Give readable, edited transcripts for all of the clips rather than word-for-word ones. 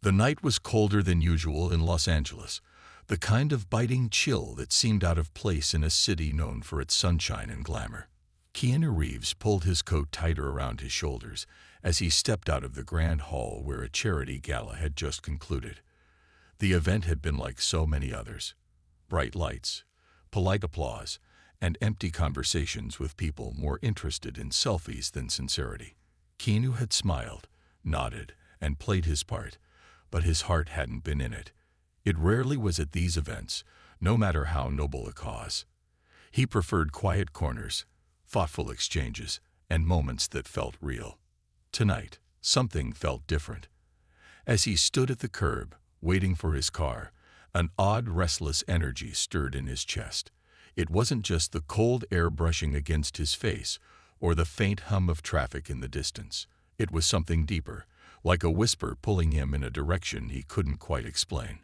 The night was colder than usual in Los Angeles, the kind of biting chill that seemed out of place in a city known for its sunshine and glamour. Keanu Reeves pulled his coat tighter around his shoulders as he stepped out of the grand hall where a charity gala had just concluded. The event had been like so many others. Bright lights, polite applause, and empty conversations with people more interested in selfies than sincerity. Keanu had smiled, nodded, and played his part, but his heart hadn't been in it. It rarely was at these events, no matter how noble a cause. He preferred quiet corners, thoughtful exchanges, and moments that felt real. Tonight, something felt different. As he stood at the curb, waiting for his car, an odd, restless energy stirred in his chest. It wasn't just the cold air brushing against his face or the faint hum of traffic in the distance. It was something deeper, like a whisper pulling him in a direction he couldn't quite explain.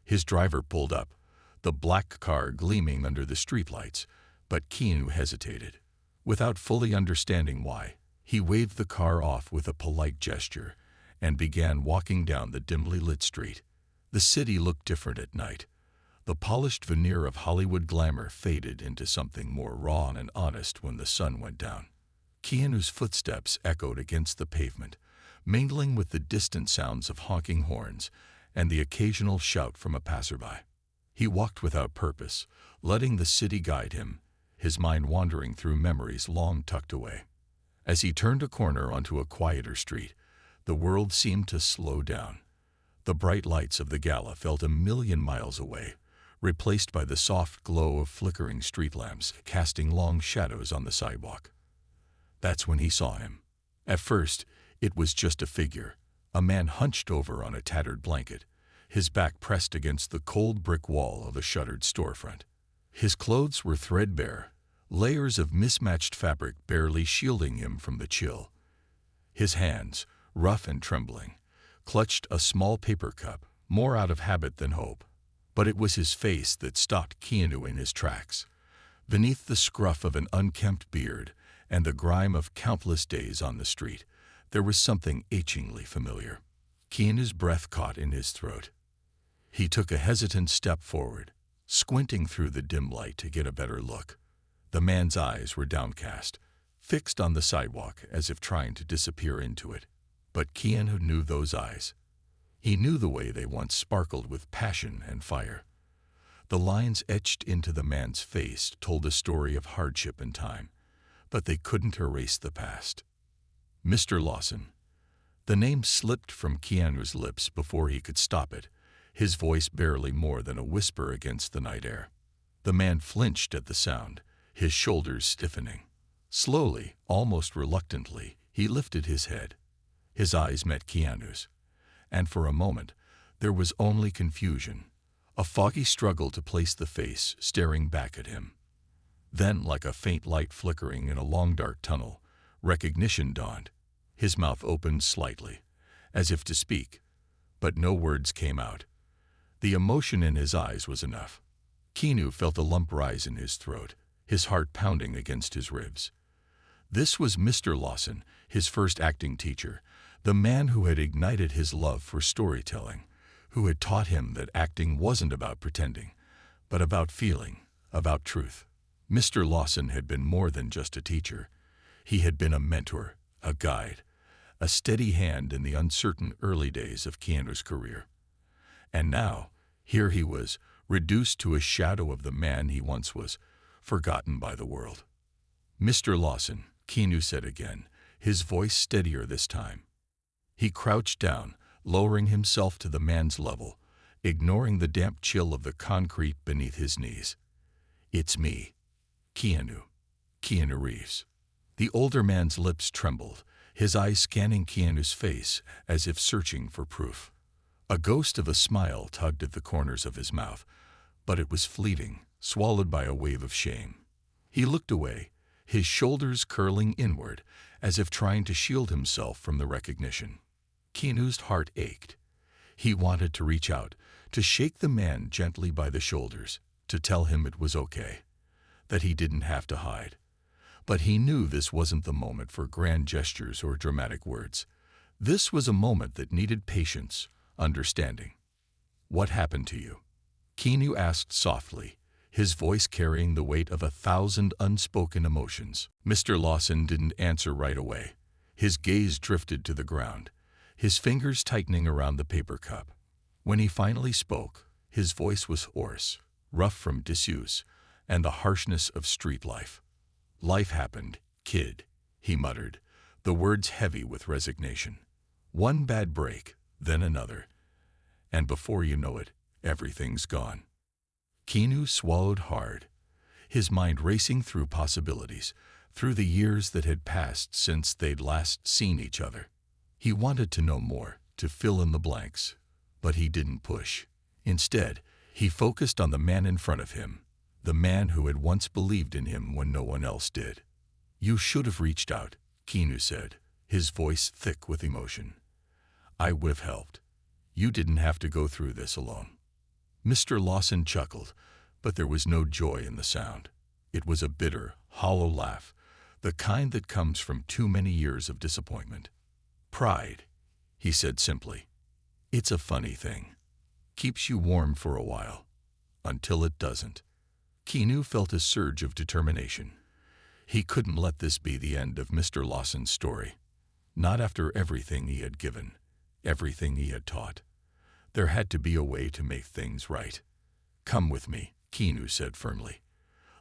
His driver pulled up, the black car gleaming under the streetlights, but Keanu hesitated. Without fully understanding why, he waved the car off with a polite gesture and began walking down the dimly lit street. The city looked different at night. The polished veneer of Hollywood glamour faded into something more raw and honest when the sun went down. Keanu's footsteps echoed against the pavement, mingling with the distant sounds of honking horns and the occasional shout from a passerby. He walked without purpose, letting the city guide him, his mind wandering through memories long tucked away. As he turned a corner onto a quieter street, the world seemed to slow down. The bright lights of the gala felt a million miles away, replaced by the soft glow of flickering street lamps casting long shadows on the sidewalk. That's when he saw him. At first, it was just a figure, a man hunched over on a tattered blanket, his back pressed against the cold brick wall of a shuttered storefront. His clothes were threadbare, layers of mismatched fabric barely shielding him from the chill. His hands, rough and trembling, clutched a small paper cup, more out of habit than hope. But it was his face that stopped Keanu in his tracks. Beneath the scruff of an unkempt beard and the grime of countless days on the street, there was something achingly familiar. Keanu's breath caught in his throat. He took a hesitant step forward, squinting through the dim light to get a better look. The man's eyes were downcast, fixed on the sidewalk as if trying to disappear into it. But Keanu knew those eyes. He knew the way they once sparkled with passion and fire. The lines etched into the man's face told a story of hardship and time, but they couldn't erase the past. Mr. Lawson. The name slipped from Keanu's lips before he could stop it, his voice barely more than a whisper against the night air. The man flinched at the sound, his shoulders stiffening. Slowly, almost reluctantly, he lifted his head. His eyes met Keanu's, and for a moment, there was only confusion, a foggy struggle to place the face staring back at him. Then, like a faint light flickering in a long dark tunnel, recognition dawned. His mouth opened slightly, as if to speak, but no words came out. The emotion in his eyes was enough. Keanu felt a lump rise in his throat, his heart pounding against his ribs. This was Mr. Lawson, his first acting teacher, the man who had ignited his love for storytelling, who had taught him that acting wasn't about pretending, but about feeling, about truth. Mr. Lawson had been more than just a teacher. He had been a mentor, a guide, a steady hand in the uncertain early days of Keanu's career. And now, here he was, reduced to a shadow of the man he once was, forgotten by the world. "Mr. Lawson," Keanu said again, his voice steadier this time. He crouched down, lowering himself to the man's level, ignoring the damp chill of the concrete beneath his knees. "It's me, Keanu Reeves." The older man's lips trembled, his eyes scanning Keanu's face as if searching for proof. A ghost of a smile tugged at the corners of his mouth, but it was fleeting, swallowed by a wave of shame. He looked away, his shoulders curling inward, as if trying to shield himself from the recognition. Keanu's heart ached. He wanted to reach out, to shake the man gently by the shoulders, to tell him it was okay, that he didn't have to hide. But he knew this wasn't the moment for grand gestures or dramatic words. This was a moment that needed patience, understanding. "What happened to you?" Keanu asked softly, his voice carrying the weight of 1,000 unspoken emotions. Mr. Lawson didn't answer right away. His gaze drifted to the ground, his fingers tightening around the paper cup. When he finally spoke, his voice was hoarse, rough from disuse, and the harshness of street life. "Life happened, kid," he muttered, the words heavy with resignation. "One bad break, then another. And before you know it, everything's gone." Keanu swallowed hard, his mind racing through possibilities, through the years that had passed since they'd last seen each other. He wanted to know more, to fill in the blanks, but he didn't push. Instead, he focused on the man in front of him, the man who had once believed in him when no one else did. "You should have reached out," Keanu said, his voice thick with emotion. "I would have helped. You didn't have to go through this alone." Mr. Lawson chuckled, but there was no joy in the sound. It was a bitter, hollow laugh, the kind that comes from too many years of disappointment. "Pride," he said simply. "It's a funny thing. Keeps you warm for a while, until it doesn't." Keanu felt a surge of determination. He couldn't let this be the end of Mr. Lawson's story. Not after everything he had given, everything he had taught. There had to be a way to make things right. "Come with me," Keanu said firmly.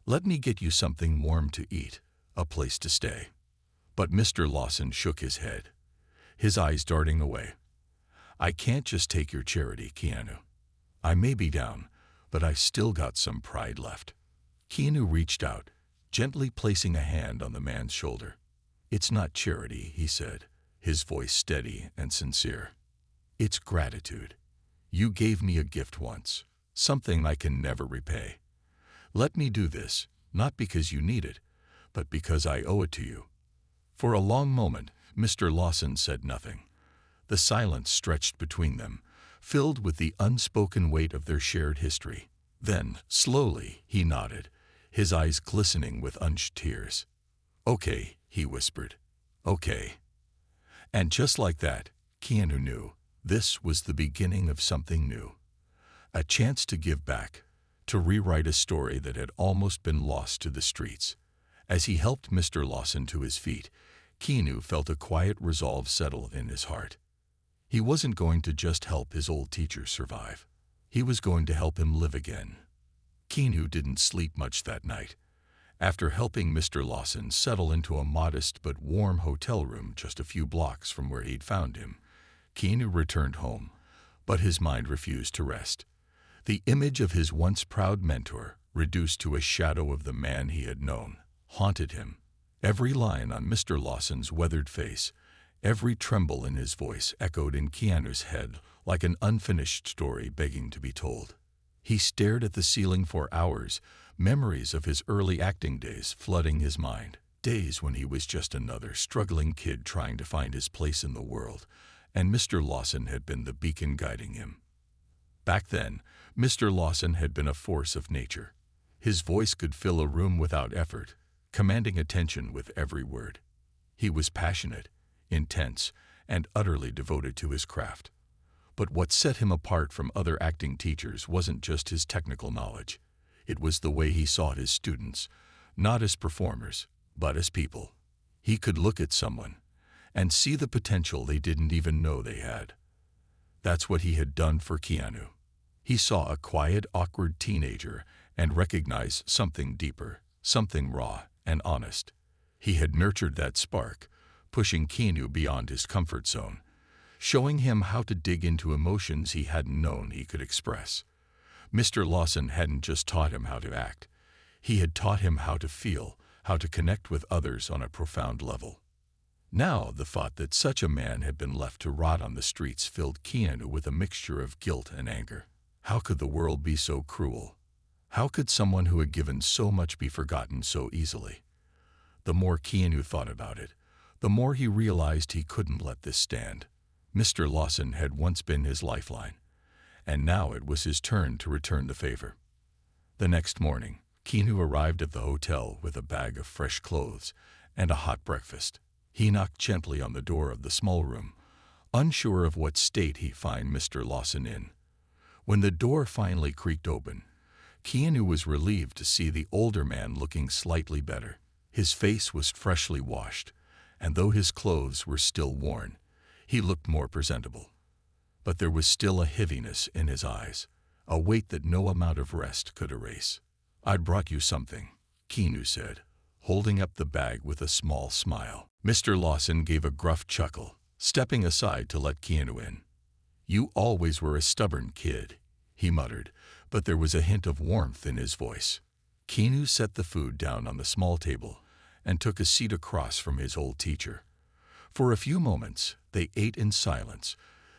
"Let me get you something warm to eat, a place to stay." But Mr. Lawson shook his head, his eyes darting away. "I can't just take your charity, Keanu. I may be down, but I've still got some pride left." Keanu reached out, gently placing a hand on the man's shoulder. "It's not charity," he said, his voice steady and sincere. "It's gratitude. You gave me a gift once, something I can never repay. Let me do this, not because you need it, but because I owe it to you." For a long moment, Mr. Lawson said nothing. The silence stretched between them, filled with the unspoken weight of their shared history. Then, slowly, he nodded, his eyes glistening with unshed tears. "Okay," he whispered. "Okay." And just like that, Keanu knew this was the beginning of something new. A chance to give back, to rewrite a story that had almost been lost to the streets. As he helped Mr. Lawson to his feet, Keanu felt a quiet resolve settle in his heart. He wasn't going to just help his old teacher survive. He was going to help him live again. Keanu didn't sleep much that night. After helping Mr. Lawson settle into a modest but warm hotel room just a few blocks from where he'd found him, Keanu returned home, but his mind refused to rest. The image of his once proud mentor, reduced to a shadow of the man he had known, haunted him. Every line on Mr. Lawson's weathered face, every tremble in his voice echoed in Keanu's head like an unfinished story begging to be told. He stared at the ceiling for hours, memories of his early acting days flooding his mind. Days when he was just another struggling kid trying to find his place in the world, and Mr. Lawson had been the beacon guiding him. Back then, Mr. Lawson had been a force of nature. His voice could fill a room without effort, commanding attention with every word. He was passionate, intense, and utterly devoted to his craft. But what set him apart from other acting teachers wasn't just his technical knowledge. It was the way he saw his students, not as performers, but as people. He could look at someone and see the potential they didn't even know they had. That's what he had done for Keanu. He saw a quiet, awkward teenager and recognized something deeper, something raw and honest. He had nurtured that spark, pushing Keanu beyond his comfort zone, showing him how to dig into emotions he hadn't known he could express. Mr. Lawson hadn't just taught him how to act. He had taught him how to feel, how to connect with others on a profound level. Now, the thought that such a man had been left to rot on the streets filled Keanu with a mixture of guilt and anger. How could the world be so cruel? How could someone who had given so much be forgotten so easily? The more Keanu thought about it, the more he realized he couldn't let this stand. Mr. Lawson had once been his lifeline, and now it was his turn to return the favor. The next morning, Keanu arrived at the hotel with a bag of fresh clothes and a hot breakfast. He knocked gently on the door of the small room, unsure of what state he'd find Mr. Lawson in. When the door finally creaked open, Keanu was relieved to see the older man looking slightly better. His face was freshly washed, and though his clothes were still worn, he looked more presentable. But there was still a heaviness in his eyes, a weight that no amount of rest could erase. "I brought you something," Keanu said, holding up the bag with a small smile. Mr. Lawson gave a gruff chuckle, stepping aside to let Keanu in. "You always were a stubborn kid," he muttered, but there was a hint of warmth in his voice. Keanu set the food down on the small table and took a seat across from his old teacher. For a few moments, they ate in silence,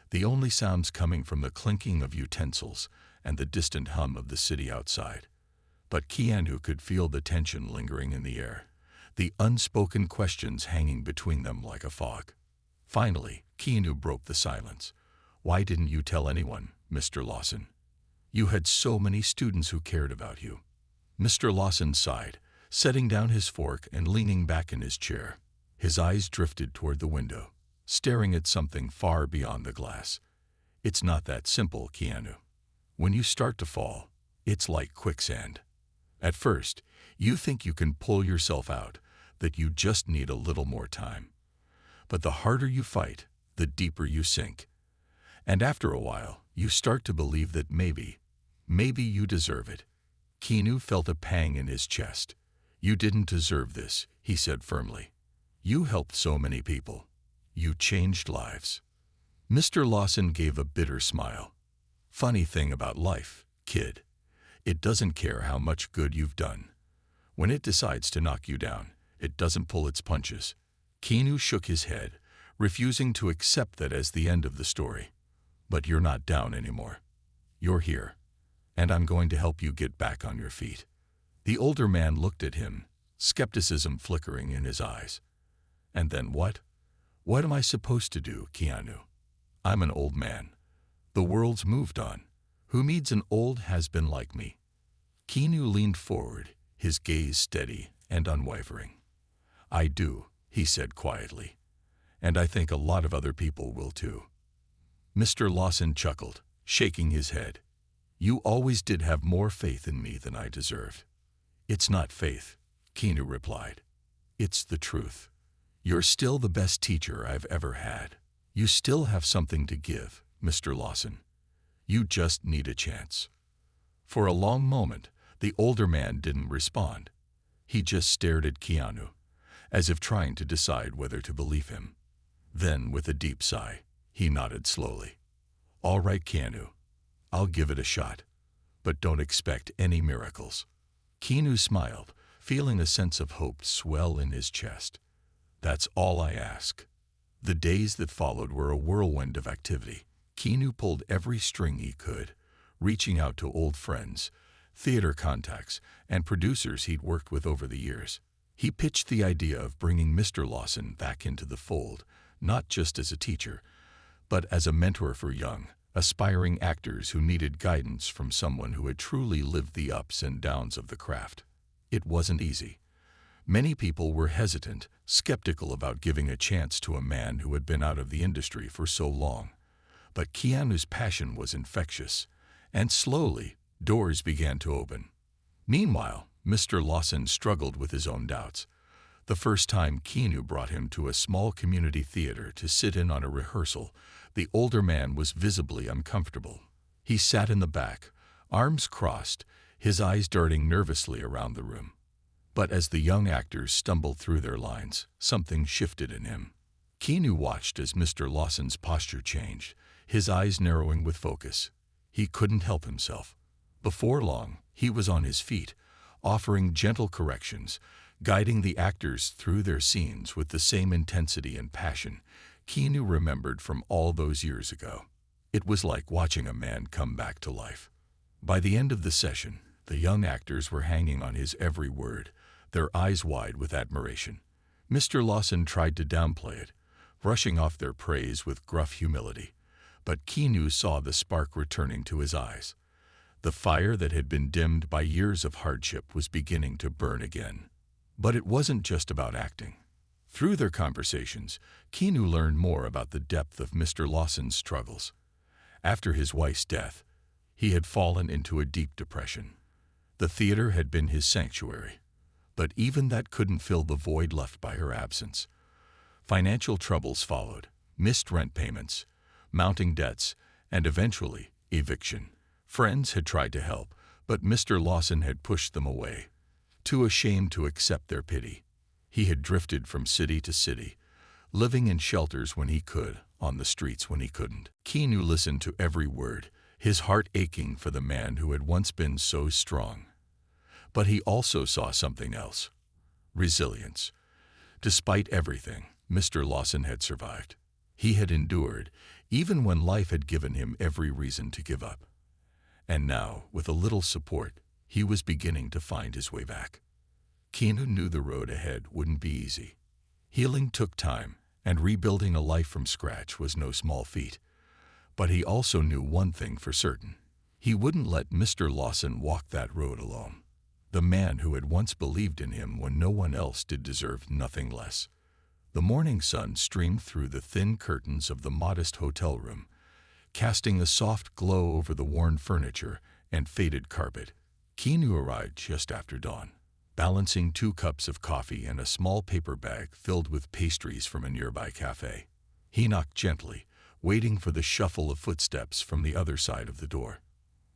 the only sounds coming from the clinking of utensils and the distant hum of the city outside. But Keanu could feel the tension lingering in the air, the unspoken questions hanging between them like a fog. Finally, Keanu broke the silence. "Why didn't you tell anyone, Mr. Lawson? You had so many students who cared about you." Mr. Lawson sighed, setting down his fork and leaning back in his chair. His eyes drifted toward the window, staring at something far beyond the glass. "It's not that simple, Keanu. When you start to fall, it's like quicksand. At first, you think you can pull yourself out, that you just need a little more time. But the harder you fight, the deeper you sink. And after a while, you start to believe that maybe you deserve it." Keanu felt a pang in his chest. "You didn't deserve this," he said firmly. "You helped so many people. You changed lives." Mr. Lawson gave a bitter smile. "Funny thing about life, kid. It doesn't care how much good you've done. When it decides to knock you down, it doesn't pull its punches." Keanu shook his head, refusing to accept that as the end of the story. "But you're not down anymore. You're here, and I'm going to help you get back on your feet." The older man looked at him, skepticism flickering in his eyes. "And then what? What am I supposed to do, Keanu? I'm an old man. The world's moved on. Who needs an old has-been like me?" Keanu leaned forward, his gaze steady and unwavering. "I do," he said quietly. "And I think a lot of other people will too." Mr. Lawson chuckled, shaking his head. "You always did have more faith in me than I deserved." "It's not faith," Keanu replied. "It's the truth. You're still the best teacher I've ever had. You still have something to give, Mr. Lawson. You just need a chance." For a long moment, the older man didn't respond. He just stared at Keanu, as if trying to decide whether to believe him. Then, with a deep sigh, he nodded slowly. "All right, Keanu. I'll give it a shot. But don't expect any miracles." Keanu smiled, feeling a sense of hope swell in his chest. "That's all I ask." The days that followed were a whirlwind of activity. Keanu pulled every string he could, reaching out to old friends, theater contacts, and producers he'd worked with over the years. He pitched the idea of bringing Mr. Lawson back into the fold, not just as a teacher, but as a mentor for young, aspiring actors who needed guidance from someone who had truly lived the ups and downs of the craft. It wasn't easy. Many people were hesitant, skeptical about giving a chance to a man who had been out of the industry for so long. But Keanu's passion was infectious, and slowly, doors began to open. Meanwhile, Mr. Lawson struggled with his own doubts. The first time Keanu brought him to a small community theater to sit in on a rehearsal, the older man was visibly uncomfortable. He sat in the back, arms crossed, his eyes darting nervously around the room. But as the young actors stumbled through their lines, something shifted in him. Keanu watched as Mr. Lawson's posture changed, his eyes narrowing with focus. He couldn't help himself. Before long, he was on his feet, offering gentle corrections, guiding the actors through their scenes with the same intensity and passion Keanu remembered from all those years ago. It was like watching a man come back to life. By the end of the session, the young actors were hanging on his every word, their eyes wide with admiration. Mr. Lawson tried to downplay it, brushing off their praise with gruff humility. But Keanu saw the spark returning to his eyes. The fire that had been dimmed by years of hardship was beginning to burn again. But it wasn't just about acting. Through their conversations, Keanu learned more about the depth of Mr. Lawson's struggles. After his wife's death, he had fallen into a deep depression. The theater had been his sanctuary, but even that couldn't fill the void left by her absence. Financial troubles followed, missed rent payments, mounting debts, and eventually, eviction. Friends had tried to help, but Mr. Lawson had pushed them away, too ashamed to accept their pity. He had drifted from city to city, living in shelters when he could, on the streets when he couldn't. Keanu listened to every word, his heart aching for the man who had once been so strong. But he also saw something else: resilience. Despite everything, Mr. Lawson had survived. He had endured, even when life had given him every reason to give up. And now, with a little support, he was beginning to find his way back. Keanu knew the road ahead wouldn't be easy. Healing took time, and rebuilding a life from scratch was no small feat. But he also knew one thing for certain: he wouldn't let Mr. Lawson walk that road alone. The man who had once believed in him when no one else did deserved nothing less. The morning sun streamed through the thin curtains of the modest hotel room, casting a soft glow over the worn furniture and faded carpet. Keanu arrived just after dawn, balancing 2 cups of coffee and a small paper bag filled with pastries from a nearby cafe. He knocked gently, waiting for the shuffle of footsteps from the other side of the door.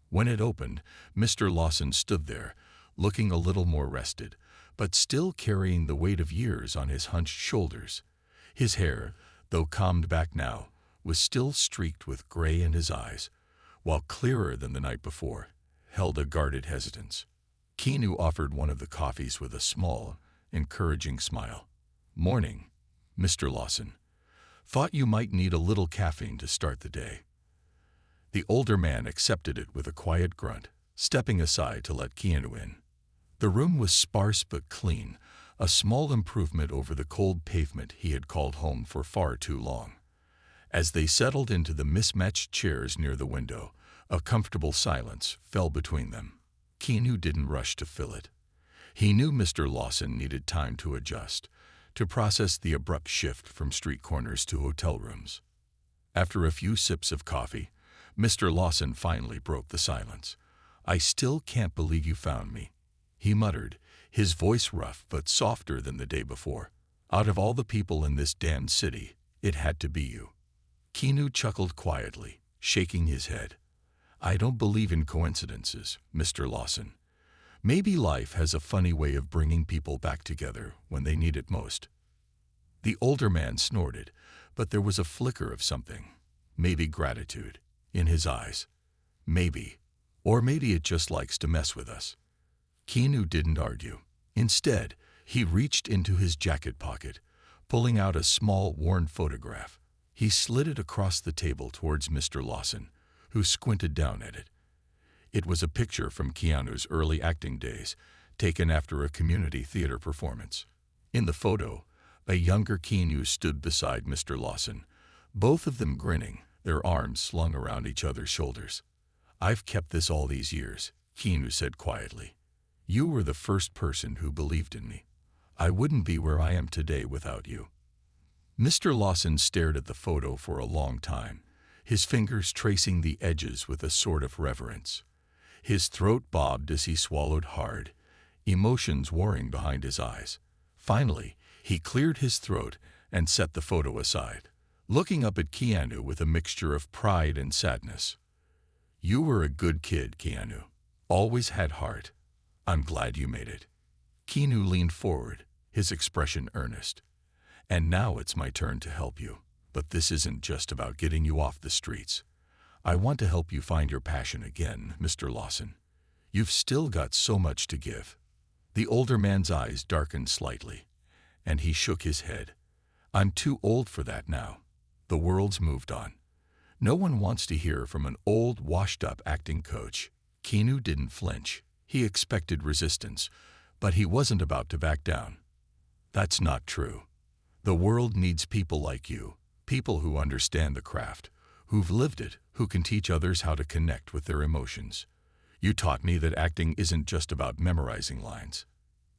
When it opened, Mr. Lawson stood there, looking a little more rested, but still carrying the weight of years on his hunched shoulders. His hair, though combed back now, was still streaked with gray, and his eyes, while clearer than the night before, held a guarded hesitance. Keanu offered one of the coffees with a small, encouraging smile. "Morning, Mr. Lawson. Thought you might need a little caffeine to start the day." The older man accepted it with a quiet grunt, stepping aside to let Keanu in. The room was sparse but clean, a small improvement over the cold pavement he had called home for far too long. As they settled into the mismatched chairs near the window, a comfortable silence fell between them. Keanu didn't rush to fill it. He knew Mr. Lawson needed time to adjust, to process the abrupt shift from street corners to hotel rooms. After a few sips of coffee, Mr. Lawson finally broke the silence. "I still can't believe you found me," he muttered, his voice rough but softer than the day before. "Out of all the people in this damned city, it had to be you." Keanu chuckled quietly, shaking his head. "I don't believe in coincidences, Mr. Lawson. Maybe life has a funny way of bringing people back together when they need it most." The older man snorted, but there was a flicker of something, maybe gratitude, in his eyes. Maybe. Or maybe it just likes to mess with us. Keanu didn't argue. Instead, he reached into his jacket pocket, pulling out a small, worn photograph. He slid it across the table towards Mr. Lawson, who squinted down at it. It was a picture from Keanu's early acting days, taken after a community theater performance. In the photo, a younger Keanu stood beside Mr. Lawson, both of them grinning, their arms slung around each other's shoulders. "I've kept this all these years," Keanu said quietly. "You were the first person who believed in me. I wouldn't be where I am today without you." Mr. Lawson stared at the photo for a long time, his fingers tracing the edges with a sort of reverence. His throat bobbed as he swallowed hard, emotions warring behind his eyes. Finally, he cleared his throat and set the photo aside, looking up at Keanu with a mixture of pride and sadness. "You were a good kid, Keanu. Always had heart. I'm glad you made it." Keanu leaned forward, his expression earnest. "And now it's my turn to help you. But this isn't just about getting you off the streets. I want to help you find your passion again, Mr. Lawson. You've still got so much to give." The older man's eyes darkened slightly, and he shook his head. "I'm too old for that now. The world's moved on. No one wants to hear from an old, washed-up acting coach." Keanu didn't flinch. He expected resistance, but he wasn't about to back down. "That's not true. The world needs people like you, people who understand the craft, who've lived it, who can teach others how to connect with their emotions. You taught me that acting isn't just about memorizing lines.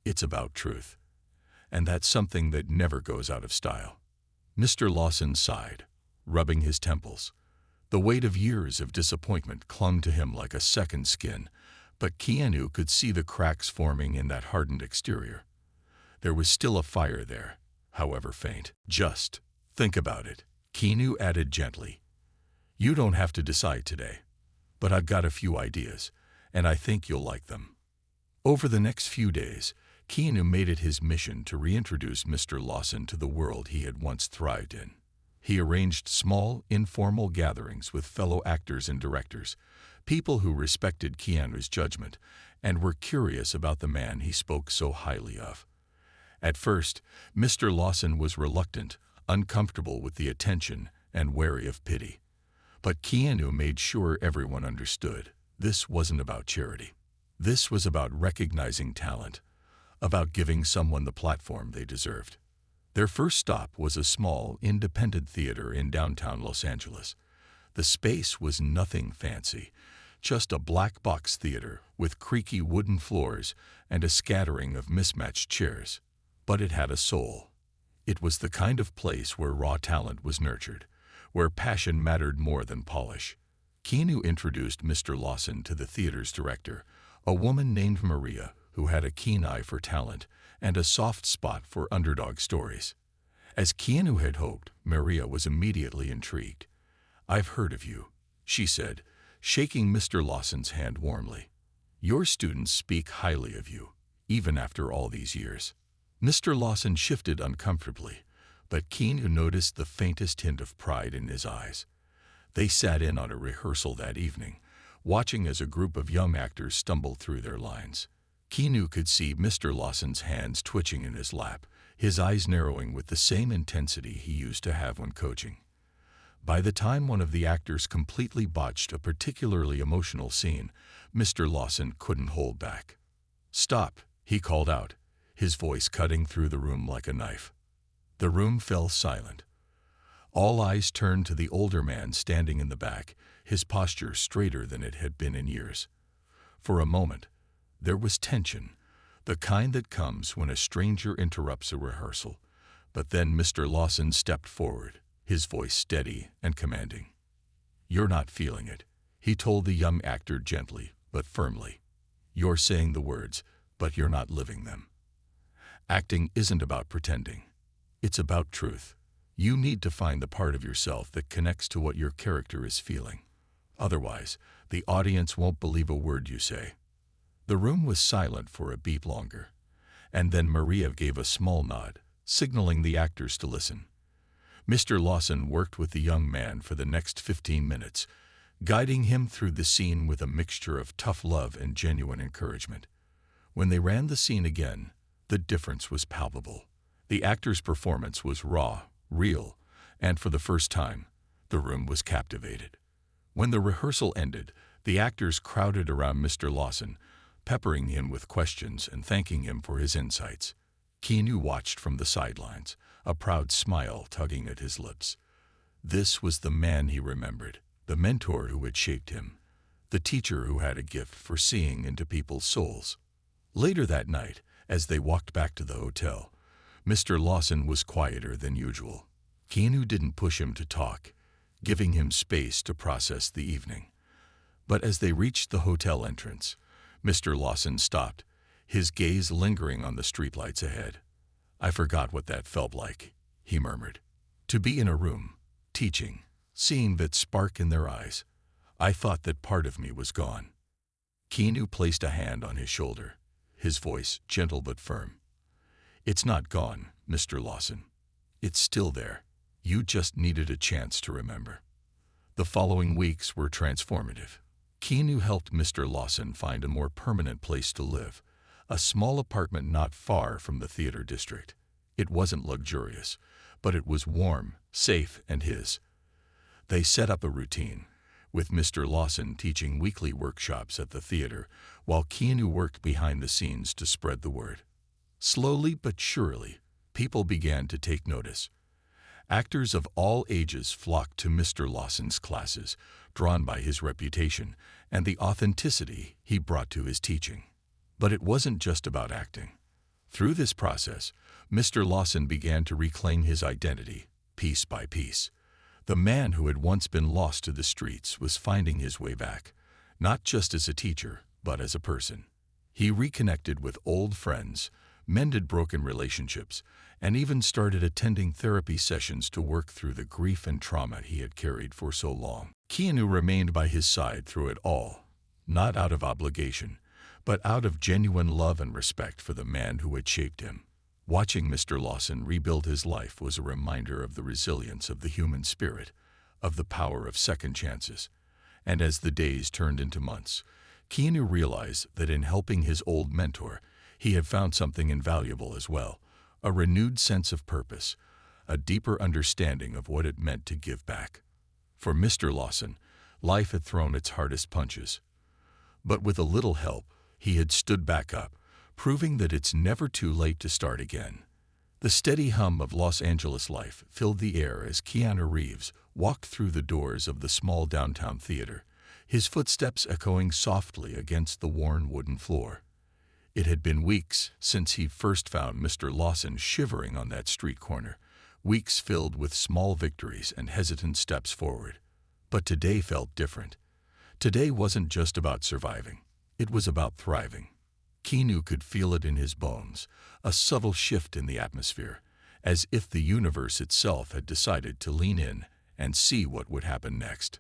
It's about truth. and that's something that never goes out of style. Mr. Lawson sighed, rubbing his temples. The weight of years of disappointment clung to him like a second skin, but Keanu could see the cracks forming in that hardened exterior. There was still a fire there, however faint. Just think about it, Keanu added gently. You don't have to decide today, but I've got a few ideas, and I think you'll like them. Over the next few days, Keanu made it his mission to reintroduce Mr. Lawson to the world he had once thrived in. He arranged small, informal gatherings with fellow actors and directors, people who respected Keanu's judgment and were curious about the man he spoke so highly of. At first, Mr. Lawson was reluctant, uncomfortable with the attention, and wary of pity. But Keanu made sure everyone understood. This wasn't about charity. This was about recognizing talent, about giving someone the platform they deserved. Their first stop was a small, independent theater in downtown Los Angeles. The space was nothing fancy, just a black box theater with creaky wooden floors and a scattering of mismatched chairs. But it had a soul. It was the kind of place where raw talent was nurtured, where passion mattered more than polish. Keanu introduced Mr. Lawson to the theater's director, a woman named Maria who had a keen eye for talent and a soft spot for underdog stories. As Keanu had hoped, Maria was immediately intrigued. "I've heard of you," she said, shaking Mr. Lawson's hand warmly. "Your students speak highly of you, even after all these years." Mr. Lawson shifted uncomfortably, but Keanu noticed the faintest hint of pride in his eyes. They sat in on a rehearsal that evening, watching as a group of young actors stumbled through their lines. Keanu could see Mr. Lawson's hands twitching in his lap, his eyes narrowing with the same intensity he used to have when coaching. By the time one of the actors completely botched a particularly emotional scene, Mr. Lawson couldn't hold back. "Stop," he called out, his voice cutting through the room like a knife. The room fell silent. All eyes turned to the older man standing in the back, his posture straighter than it had been in years. For a moment, there was tension, the kind that comes when a stranger interrupts a rehearsal. But then Mr. Lawson stepped forward, his voice steady and commanding. "You're not feeling it," he told the young actor gently but firmly. "You're saying the words, but you're not living them. Acting isn't about pretending. It's about truth. You need to find the part of yourself that connects to what your character is feeling. Otherwise, the audience won't believe a word you say." The room was silent for a beat longer, and then Maria gave a small nod, signaling the actors to listen. Mr. Lawson worked with the young man for the next 15 minutes, guiding him through the scene with a mixture of tough love and genuine encouragement. When they ran the scene again, the difference was palpable. The actor's performance was raw, real, and for the first time, the room was captivated. When the rehearsal ended, the actors crowded around Mr. Lawson, peppering him with questions and thanking him for his insights. Keanu watched from the sidelines, a proud smile tugging at his lips. This was the man he remembered, the mentor who had shaped him, the teacher who had a gift for seeing into people's souls. Later that night, as they walked back to the hotel, Mr. Lawson was quieter than usual. Keanu didn't push him to talk, giving him space to process the evening. But as they reached the hotel entrance, Mr. Lawson stopped, his gaze lingering on the streetlights ahead. "I forgot what that felt like," he murmured. "To be in a room, teaching, seeing that spark in their eyes. I thought that part of me was gone." Keanu placed a hand on his shoulder, his voice gentle but firm. "It's not gone, Mr. Lawson. It's still there. You just needed a chance to remember." The following weeks were transformative. Keanu helped Mr. Lawson find a more permanent place to live, a small apartment not far from the theater district. It wasn't luxurious, but it was warm, safe, and his. They set up a routine, with Mr. Lawson teaching weekly workshops at the theater, while Keanu worked behind the scenes to spread the word. Slowly but surely, people began to take notice. Actors of all ages flocked to Mr. Lawson's classes, drawn by his reputation and the authenticity he brought to his teaching. But it wasn't just about acting. Through this process, Mr. Lawson began to reclaim his identity, piece by piece. The man who had once been lost to the streets was finding his way back, not just as a teacher, but as a person. He reconnected with old friends, mended broken relationships, and even started attending therapy sessions to work through the grief and trauma he had carried for so long. Keanu remained by his side through it all, not out of obligation, but out of genuine love and respect for the man who had shaped him. Watching Mr. Lawson rebuild his life was a reminder of the resilience of the human spirit, of the power of second chances. And as the days turned into months, Keanu realized that in helping his old mentor, he had found something invaluable as well, a renewed sense of purpose, a deeper understanding of what it meant to give back. For Mr. Lawson, life had thrown its hardest punches. But with a little help, he had stood back up, proving that it's never too late to start again. The steady hum of Los Angeles life filled the air as Keanu Reeves walked through the doors of the small downtown theater, his footsteps echoing softly against the worn wooden floor. It had been weeks since he first found Mr. Lawson shivering on that street corner, weeks filled with small victories and hesitant steps forward. But today felt different. Today wasn't just about surviving. It was about thriving. Keanu could feel it in his bones, a subtle shift in the atmosphere, as if the universe itself had decided to lean in and see what would happen next.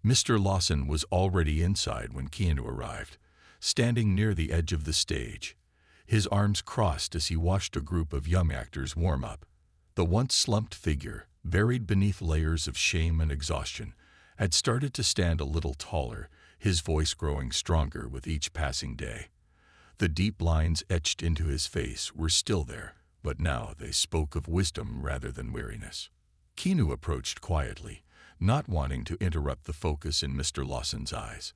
Mr. Lawson was already inside when Keanu arrived, standing near the edge of the stage, his arms crossed as he watched a group of young actors warm up. The once slumped figure, buried beneath layers of shame and exhaustion, had started to stand a little taller, his voice growing stronger with each passing day. The deep lines etched into his face were still there, but now they spoke of wisdom rather than weariness. Keanu approached quietly, not wanting to interrupt the focus in Mr. Lawson's eyes.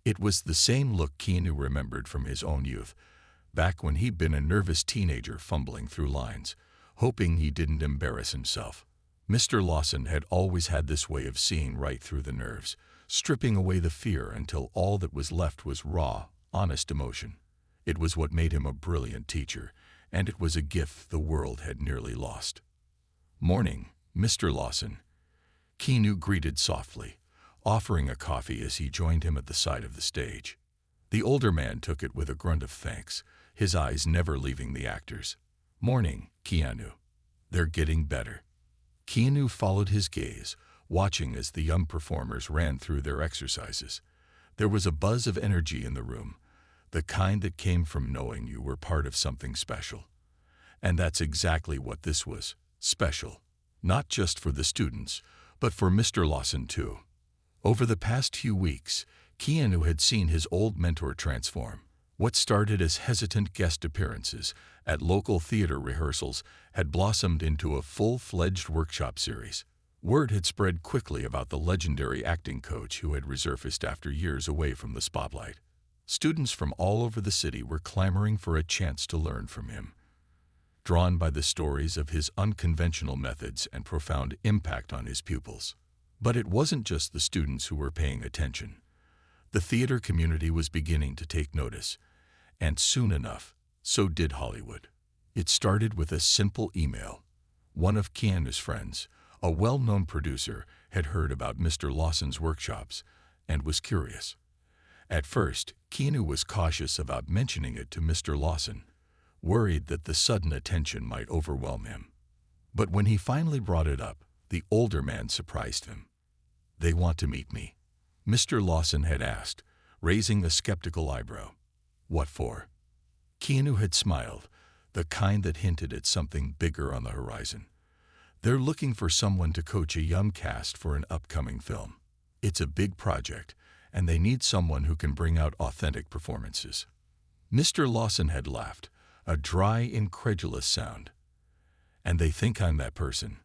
It was the same look Keanu remembered from his own youth, back when he'd been a nervous teenager fumbling through lines, hoping he didn't embarrass himself. Mr. Lawson had always had this way of seeing right through the nerves, stripping away the fear until all that was left was raw, honest emotion. It was what made him a brilliant teacher, and it was a gift the world had nearly lost. "Morning, Mr. Lawson," Keanu greeted softly, offering a coffee as he joined him at the side of the stage. The older man took it with a grunt of thanks, his eyes never leaving the actors. "Morning, Keanu. They're getting better." Keanu followed his gaze, watching as the young performers ran through their exercises. There was a buzz of energy in the room, the kind that came from knowing you were part of something special. And that's exactly what this was, special. Not just for the students, but for Mr. Lawson too. Over the past few weeks, Keanu had seen his old mentor transform. What started as hesitant guest appearances at local theater rehearsals had blossomed into a full-fledged workshop series. Word had spread quickly about the legendary acting coach who had resurfaced after years away from the spotlight. Students from all over the city were clamoring for a chance to learn from him, drawn by the stories of his unconventional methods and profound impact on his pupils. But it wasn't just the students who were paying attention. The theater community was beginning to take notice, and soon enough, so did Hollywood. It started with a simple email. One of Keanu's friends, a well-known producer, had heard about Mr. Lawson's workshops and was curious. At first, Keanu was cautious about mentioning it to Mr. Lawson, worried that the sudden attention might overwhelm him. But when he finally brought it up, the older man surprised him. "They want to meet me," Mr. Lawson had asked, raising a skeptical eyebrow. "What for?" Keanu had smiled, the kind that hinted at something bigger on the horizon. "They're looking for someone to coach a young cast for an upcoming film. It's a big project, and they need someone who can bring out authentic performances." Mr. Lawson had laughed, a dry, incredulous sound. "And they think I'm that person.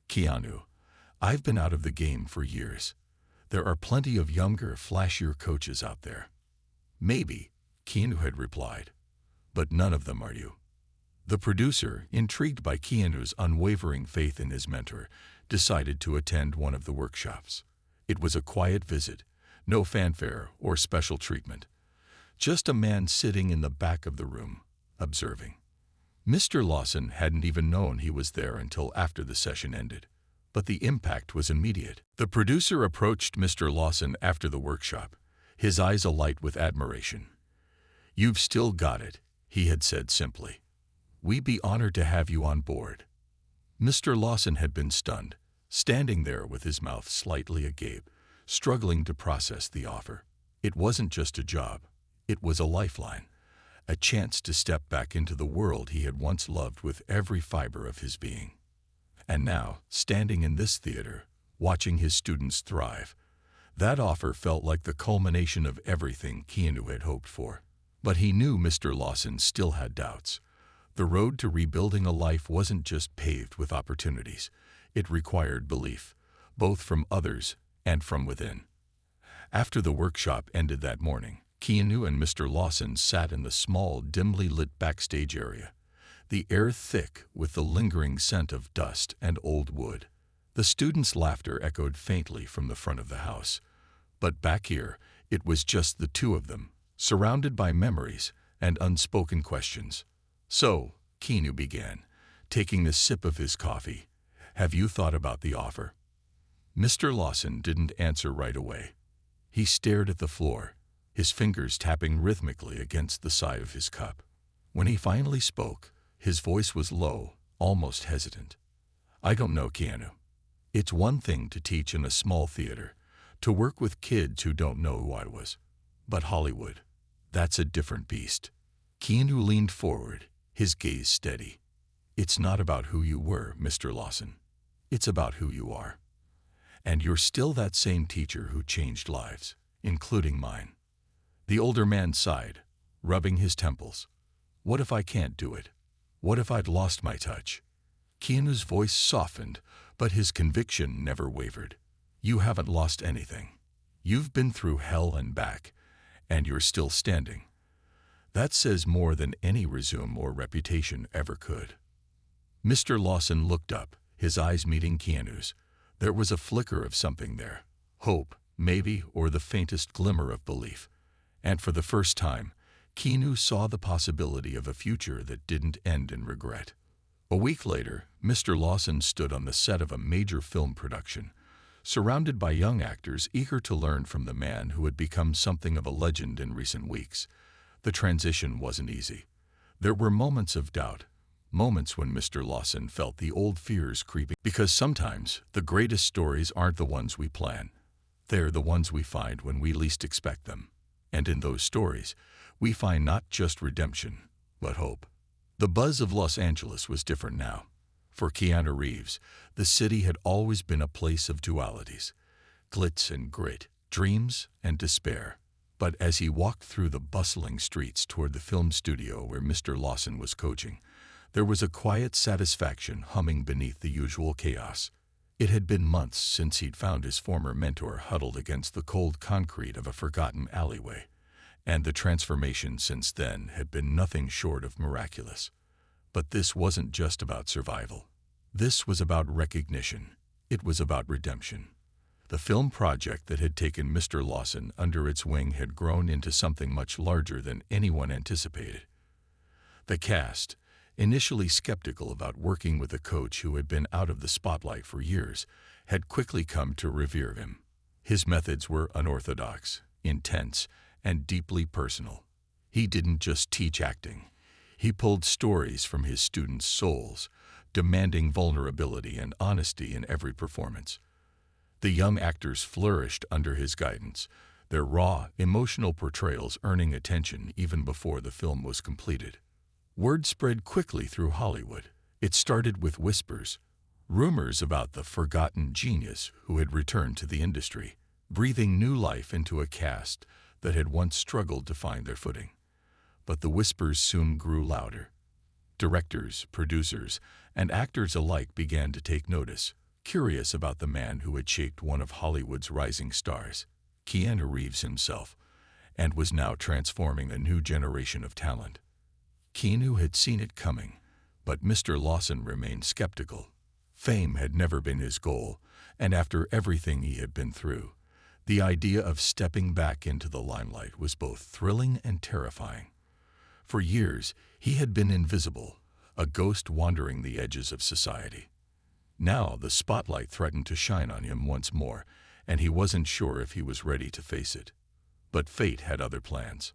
Keanu, I've been out of the game for years. There are plenty of younger, flashier coaches out there." "Maybe," Keanu had replied, "but none of them are you." The producer, intrigued by Keanu's unwavering faith in his mentor, decided to attend one of the workshops. It was a quiet visit, no fanfare or special treatment. Just a man sitting in the back of the room, observing. Mr. Lawson hadn't even known he was there until after the session ended, but the impact was immediate. The producer approached Mr. Lawson after the workshop, his eyes alight with admiration. "You've still got it," he had said simply. "We'd be honored to have you on board." Mr. Lawson had been stunned, standing there with his mouth slightly agape, struggling to process the offer. It wasn't just a job. It was a lifeline, a chance to step back into the world he had once loved with every fiber of his being. And now, standing in this theater, watching his students thrive, that offer felt like the culmination of everything Keanu had hoped for. But he knew Mr. Lawson still had doubts. The road to rebuilding a life wasn't just paved with opportunities. It required belief, both from others and from within. After the workshop ended that morning, Keanu and Mr. Lawson sat in the small, dimly lit backstage area, the air thick with the lingering scent of dust and old wood. The students' laughter echoed faintly from the front of the house, but back here it was just the two of them, surrounded by memories and unspoken questions. "So," Keanu began, taking a sip of his coffee, "have you thought about the offer?" Mr. Lawson didn't answer right away. He stared at the floor, his fingers tapping rhythmically against the side of his cup. When he finally spoke, his voice was low, almost hesitant. "I don't know, Keanu. It's one thing to teach in a small theater, to work with kids who don't know who I was. But Hollywood, that's a different beast." Keanu leaned forward, his gaze steady. "It's not about who you were, Mr. Lawson. It's about who you are. And you're still that same teacher who changed lives, including mine." The older man sighed, rubbing his temples. "What if I can't do it? What if I'd lost my touch?" Keanu's voice softened, but his conviction never wavered. "You haven't lost anything. You've been through hell and back, and you're still standing. That says more than any resume or reputation ever could." Mr. Lawson looked up, his eyes meeting Keanu's. There was a flicker of something there. Hope, maybe, or the faintest glimmer of belief. And for the first time, Keanu saw the possibility of a future that didn't end in regret. A week later, Mr. Lawson stood on the set of a major film production, surrounded by young actors eager to learn from the man who had become something of a legend in recent weeks. The transition wasn't easy. There were moments of doubt, moments when Mr. Lawson felt the old fears creeping, because sometimes the greatest stories aren't the ones we plan. They're the ones we find when we least expect them. And in those stories, we find not just redemption, but hope. The buzz of Los Angeles was different now. For Keanu Reeves, the city had always been a place of dualities, glitz and grit, dreams and despair. But as he walked through the bustling streets toward the film studio where Mr. Lawson was coaching, there was a quiet satisfaction humming beneath the usual chaos. It had been months since he'd found his former mentor huddled against the cold concrete of a forgotten alleyway, and the transformation since then had been nothing short of miraculous. But this wasn't just about survival. This was about recognition. It was about redemption. The film project that had taken Mr. Lawson under its wing had grown into something much larger than anyone anticipated. The cast, initially skeptical about working with a coach who had been out of the spotlight for years, had quickly come to revere him. His methods were unorthodox, intense, and deeply personal. He didn't just teach acting. He pulled stories from his students' souls, demanding vulnerability and honesty in every performance. The young actors flourished under his guidance, their raw, emotional portrayals earning attention even before the film was completed. Word spread quickly through Hollywood. It started with whispers, rumors about the forgotten genius who had returned to the industry, breathing new life into a cast that had once struggled to find their footing. But the whispers soon grew louder. Directors, producers, and actors alike began to take notice, curious about the man who had shaped one of Hollywood's rising stars, Keanu Reeves himself, and was now transforming a new generation of talent. Keanu had seen it coming, but Mr. Lawson remained skeptical. Fame had never been his goal, and after everything he had been through, the idea of stepping back into the limelight was both thrilling and terrifying. For years, he had been invisible, a ghost wandering the edges of society. Now the spotlight threatened to shine on him once more, and he wasn't sure if he was ready to face it. But fate had other plans.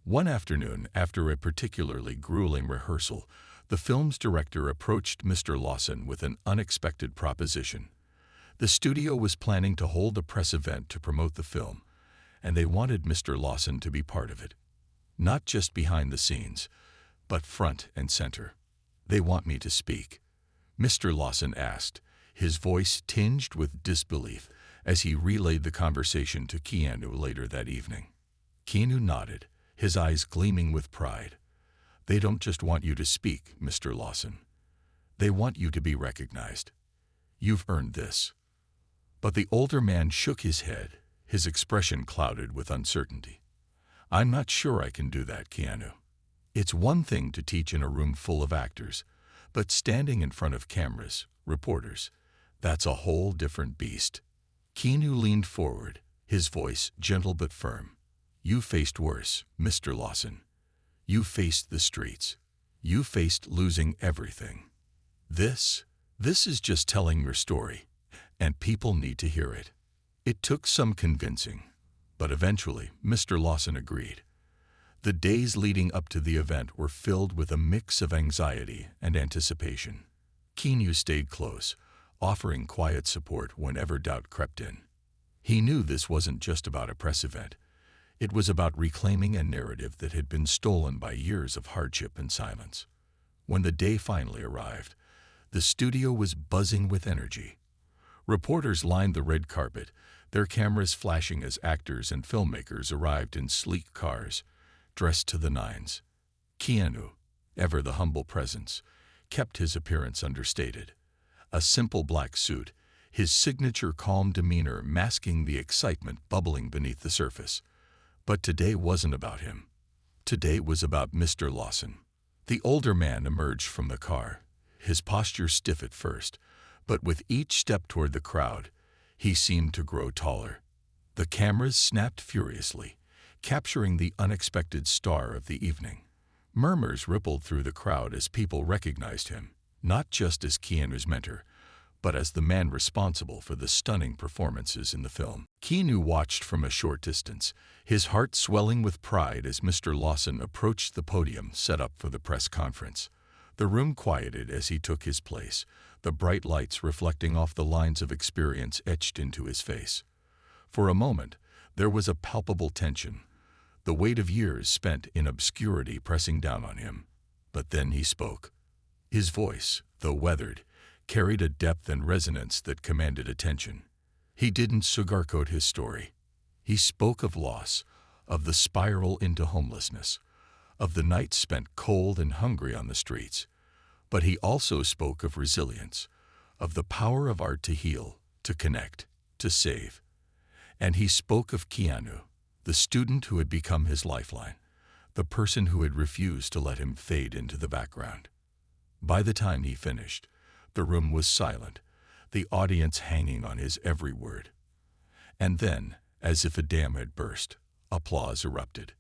One afternoon, after a particularly grueling rehearsal, the film's director approached Mr. Lawson with an unexpected proposition. The studio was planning to hold a press event to promote the film, and they wanted Mr. Lawson to be part of it. Not just behind the scenes, but front and center. "They want me to speak?" Mr. Lawson asked, his voice tinged with disbelief as he relayed the conversation to Keanu later that evening. Keanu nodded, his eyes gleaming with pride. "They don't just want you to speak, Mr. Lawson. They want you to be recognized. You've earned this." But the older man shook his head, his expression clouded with uncertainty. "I'm not sure I can do that, Keanu. It's one thing to teach in a room full of actors, but standing in front of cameras, reporters, that's a whole different beast." Keanu leaned forward, his voice gentle but firm. "You faced worse, Mr. Lawson. You faced the streets. You faced losing everything. This is just telling your story, and people need to hear it." It took some convincing, but eventually Mr. Lawson agreed. The days leading up to the event were filled with a mix of anxiety and anticipation. Keanu stayed close, offering quiet support whenever doubt crept in. He knew this wasn't just about a press event. It was about reclaiming a narrative that had been stolen by years of hardship and silence. When the day finally arrived, the studio was buzzing with energy. Reporters lined the red carpet, their cameras flashing as actors and filmmakers arrived in sleek cars, dressed to the nines. Keanu, ever the humble presence, kept his appearance understated. A simple black suit, his signature calm demeanor masking the excitement bubbling beneath the surface. But today wasn't about him. Today was about Mr. Lawson. The older man emerged from the car, his posture stiff at first, but with each step toward the crowd, he seemed to grow taller. The cameras snapped furiously, capturing the unexpected star of the evening. Murmurs rippled through the crowd as people recognized him, not just as Keanu's mentor, but as the man responsible for the stunning performances in the film. Keanu watched from a short distance, his heart swelling with pride as Mr. Lawson approached the podium set up for the press conference. The room quieted as he took his place, the bright lights reflecting off the lines of experience etched into his face. For a moment, there was a palpable tension, the weight of years spent in obscurity pressing down on him. But then he spoke. His voice, though weathered, carried a depth and resonance that commanded attention. He didn't sugarcoat his story. He spoke of loss, of the spiral into homelessness, of the nights spent cold and hungry on the streets. But he also spoke of resilience, of the power of art to heal, to connect, to save. And he spoke of Keanu, the student who had become his lifeline, the person who had refused to let him fade into the background. By the time he finished, the room was silent, the audience hanging on his every word. And then, as if a dam had burst, applause erupted.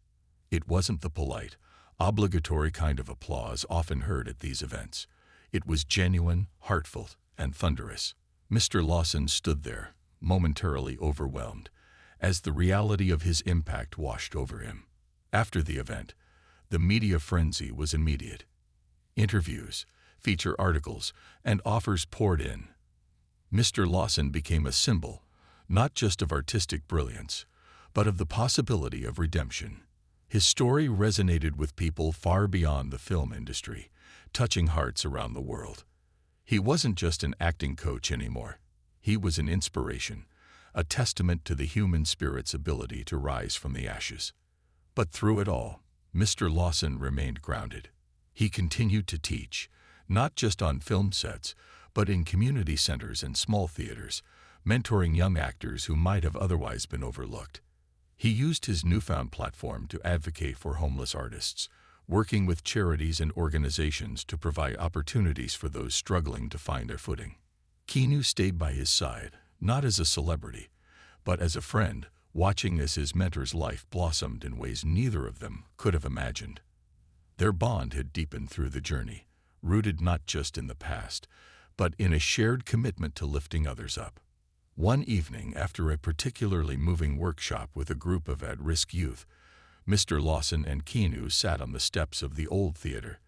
It wasn't the polite, obligatory kind of applause often heard at these events. It was genuine, heartfelt, and thunderous. Mr. Lawson stood there, momentarily overwhelmed, as the reality of his impact washed over him. After the event, the media frenzy was immediate. Interviews, feature articles, and offers poured in. Mr. Lawson became a symbol, not just of artistic brilliance, but of the possibility of redemption. His story resonated with people far beyond the film industry, touching hearts around the world. He wasn't just an acting coach anymore. He was an inspiration, a testament to the human spirit's ability to rise from the ashes. But through it all, Mr. Lawson remained grounded. He continued to teach, not just on film sets, but in community centers and small theaters, mentoring young actors who might have otherwise been overlooked. He used his newfound platform to advocate for homeless artists, working with charities and organizations to provide opportunities for those struggling to find their footing. Keanu stayed by his side, not as a celebrity, but as a friend, watching as his mentor's life blossomed in ways neither of them could have imagined. Their bond had deepened through the journey, rooted not just in the past, but in a shared commitment to lifting others up. One evening, after a particularly moving workshop with a group of at-risk youth, Mr. Lawson and Keanu sat on the steps of the old theater,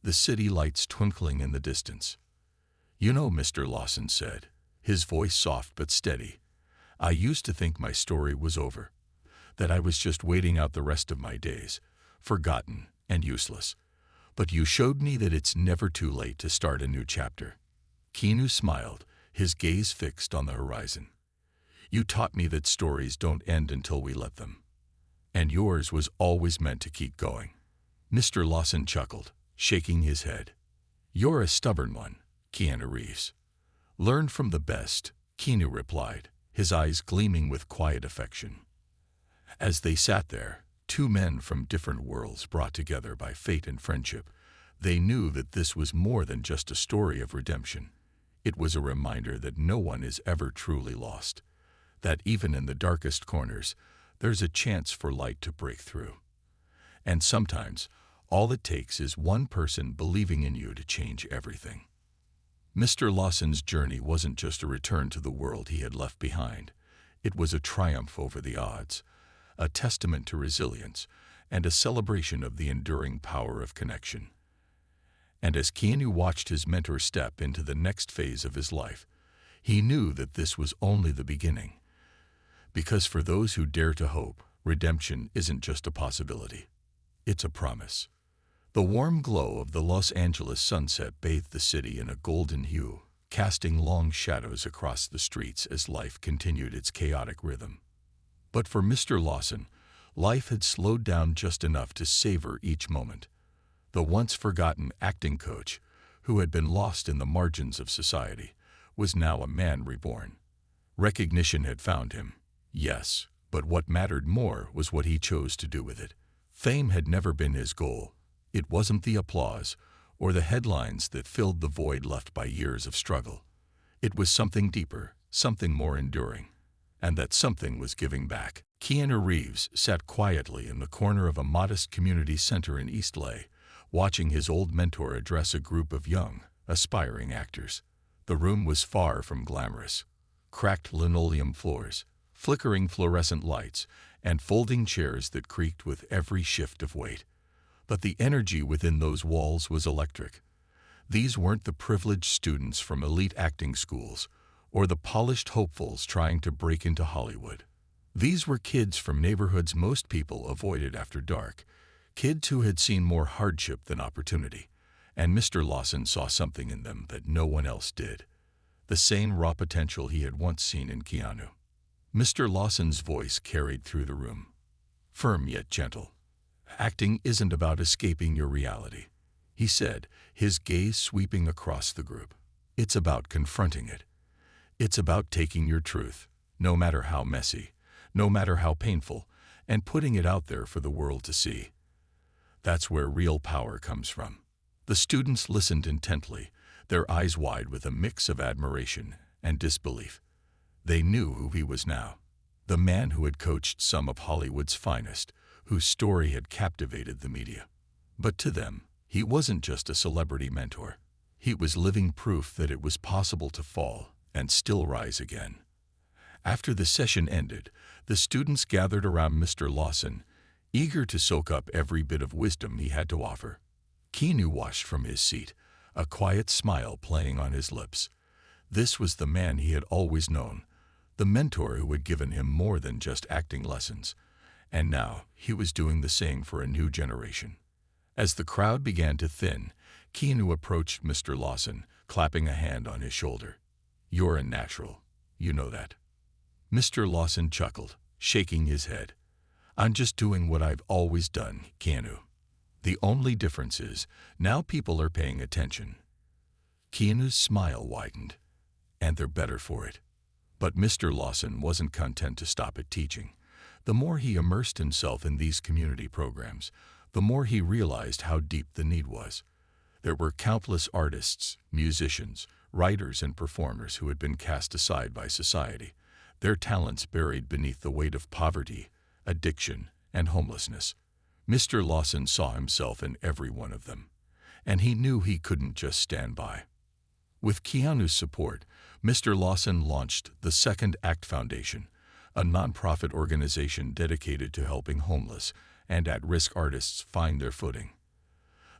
the city lights twinkling in the distance. "You know," Mr. Lawson said, his voice soft but steady, "I used to think my story was over, that I was just waiting out the rest of my days, forgotten and useless. But you showed me that it's never too late to start a new chapter." Keanu smiled, his gaze fixed on the horizon. "You taught me that stories don't end until we let them. And yours was always meant to keep going." Mr. Lawson chuckled, shaking his head. "You're a stubborn one, Keanu Reeves." "Learn from the best," Keanu replied, his eyes gleaming with quiet affection. As they sat there, two men from different worlds brought together by fate and friendship, they knew that this was more than just a story of redemption. It was a reminder that no one is ever truly lost, that even in the darkest corners, there's a chance for light to break through. And sometimes, all it takes is one person believing in you to change everything. Mr. Lawson's journey wasn't just a return to the world he had left behind. It was a triumph over the odds, a testament to resilience, and a celebration of the enduring power of connection. And as Keanu watched his mentor step into the next phase of his life, he knew that this was only the beginning. Because for those who dare to hope, redemption isn't just a possibility. It's a promise. The warm glow of the Los Angeles sunset bathed the city in a golden hue, casting long shadows across the streets as life continued its chaotic rhythm. But for Mr. Lawson, life had slowed down just enough to savor each moment. The once forgotten acting coach, who had been lost in the margins of society, was now a man reborn. Recognition had found him, yes, but what mattered more was what he chose to do with it. Fame had never been his goal. It wasn't the applause or the headlines that filled the void left by years of struggle. It was something deeper, something more enduring. And that something was giving back. Keanu Reeves sat quietly in the corner of a modest community center in East LA, watching his old mentor address a group of young, aspiring actors. The room was far from glamorous. Cracked linoleum floors, flickering fluorescent lights, and folding chairs that creaked with every shift of weight. But the energy within those walls was electric. These weren't the privileged students from elite acting schools, or the polished hopefuls trying to break into Hollywood. These were kids from neighborhoods most people avoided after dark, kids who had seen more hardship than opportunity, and Mr. Lawson saw something in them that no one else did. The same raw potential he had once seen in Keanu. Mr. Lawson's voice carried through the room, firm yet gentle. "Acting isn't about escaping your reality," he said, his gaze sweeping across the group. "It's about confronting it. It's about taking your truth, no matter how messy, no matter how painful, and putting it out there for the world to see. That's where real power comes from." The students listened intently, their eyes wide with a mix of admiration and disbelief. They knew who he was now, the man who had coached some of Hollywood's finest, whose story had captivated the media. But to them, he wasn't just a celebrity mentor. He was living proof that it was possible to fall and still rise again. After the session ended, the students gathered around Mr. Lawson, eager to soak up every bit of wisdom he had to offer. Keanu watched from his seat, a quiet smile playing on his lips. This was the man he had always known, the mentor who had given him more than just acting lessons. And now he was doing the same for a new generation. As the crowd began to thin, Keanu approached Mr. Lawson, clapping a hand on his shoulder. "You're a natural, you know that." Mr. Lawson chuckled, shaking his head. "I'm just doing what I've always done, Keanu. The only difference is, now people are paying attention." Keanu's smile widened. "And they're better for it." But Mr. Lawson wasn't content to stop at teaching. The more he immersed himself in these community programs, the more he realized how deep the need was. There were countless artists, musicians, writers, and performers who had been cast aside by society, their talents buried beneath the weight of poverty, addiction, and homelessness. Mr. Lawson saw himself in every one of them, and he knew he couldn't just stand by. With Keanu's support, Mr. Lawson launched the Second Act Foundation, a nonprofit organization dedicated to helping homeless and at-risk artists find their footing.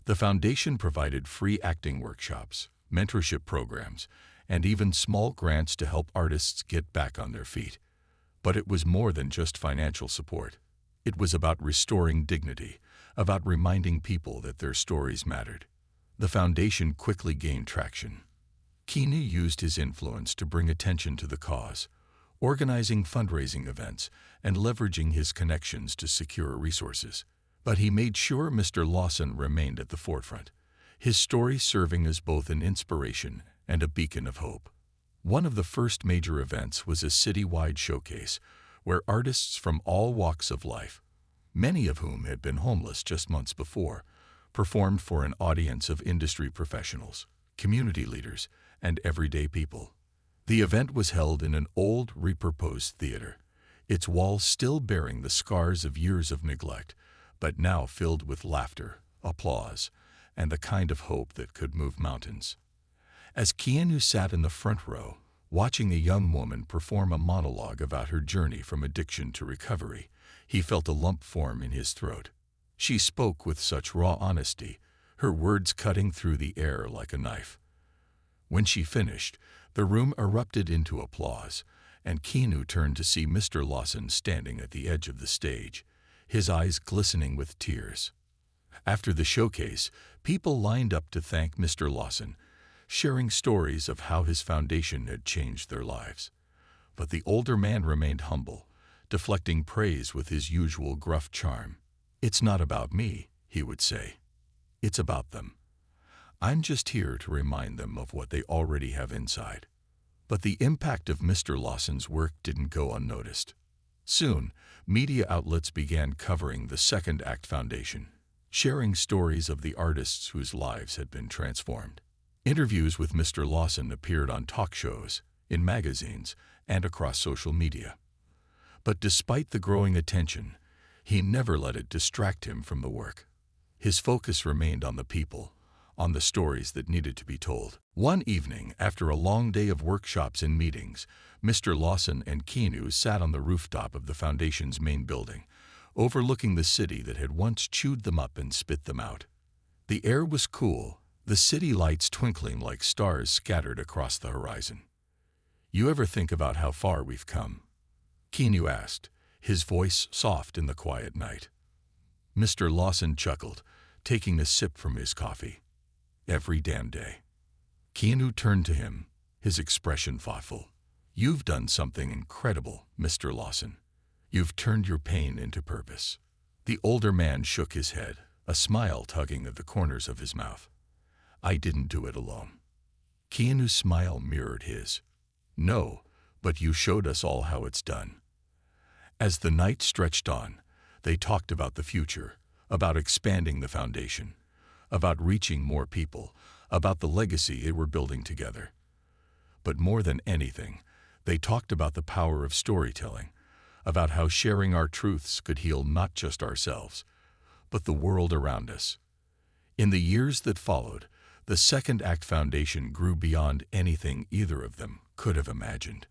The foundation provided free acting workshops, mentorship programs, and even small grants to help artists get back on their feet. But it was more than just financial support. It was about restoring dignity, about reminding people that their stories mattered. The foundation quickly gained traction. Keanu used his influence to bring attention to the cause, organizing fundraising events and leveraging his connections to secure resources. But he made sure Mr. Lawson remained at the forefront, his story serving as both an inspiration and a beacon of hope. One of the first major events was a citywide showcase where artists from all walks of life, many of whom had been homeless just months before, performed for an audience of industry professionals, community leaders, and everyday people. The event was held in an old, repurposed theater, its walls still bearing the scars of years of neglect, but now filled with laughter, applause, and the kind of hope that could move mountains. As Keanu sat in the front row, watching a young woman perform a monologue about her journey from addiction to recovery, he felt a lump form in his throat. She spoke with such raw honesty, her words cutting through the air like a knife. When she finished, the room erupted into applause, and Keanu turned to see Mr. Lawson standing at the edge of the stage, his eyes glistening with tears. After the showcase, people lined up to thank Mr. Lawson, sharing stories of how his foundation had changed their lives. But the older man remained humble, deflecting praise with his usual gruff charm. "It's not about me," he would say. "It's about them. I'm just here to remind them of what they already have inside." But the impact of Mr. Lawson's work didn't go unnoticed. Soon, media outlets began covering the Second Act Foundation, sharing stories of the artists whose lives had been transformed. Interviews with Mr. Lawson appeared on talk shows, in magazines, and across social media. But despite the growing attention, he never let it distract him from the work. His focus remained on the people, on the stories that needed to be told. One evening, after a long day of workshops and meetings, Mr. Lawson and Keanu sat on the rooftop of the foundation's main building, overlooking the city that had once chewed them up and spit them out. The air was cool, the city lights twinkling like stars scattered across the horizon. "You ever think about how far we've come?" Keanu asked, his voice soft in the quiet night. Mr. Lawson chuckled, taking a sip from his coffee. "Every damn day." Keanu turned to him, his expression thoughtful. "You've done something incredible, Mr. Lawson. You've turned your pain into purpose." The older man shook his head, a smile tugging at the corners of his mouth. "I didn't do it alone." Keanu's smile mirrored his. "No, but you showed us all how it's done." As the night stretched on, they talked about the future, about expanding the foundation, about reaching more people, about the legacy they were building together. But more than anything, they talked about the power of storytelling, about how sharing our truths could heal not just ourselves, but the world around us. In the years that followed, the Second Act Foundation grew beyond anything either of them could have imagined.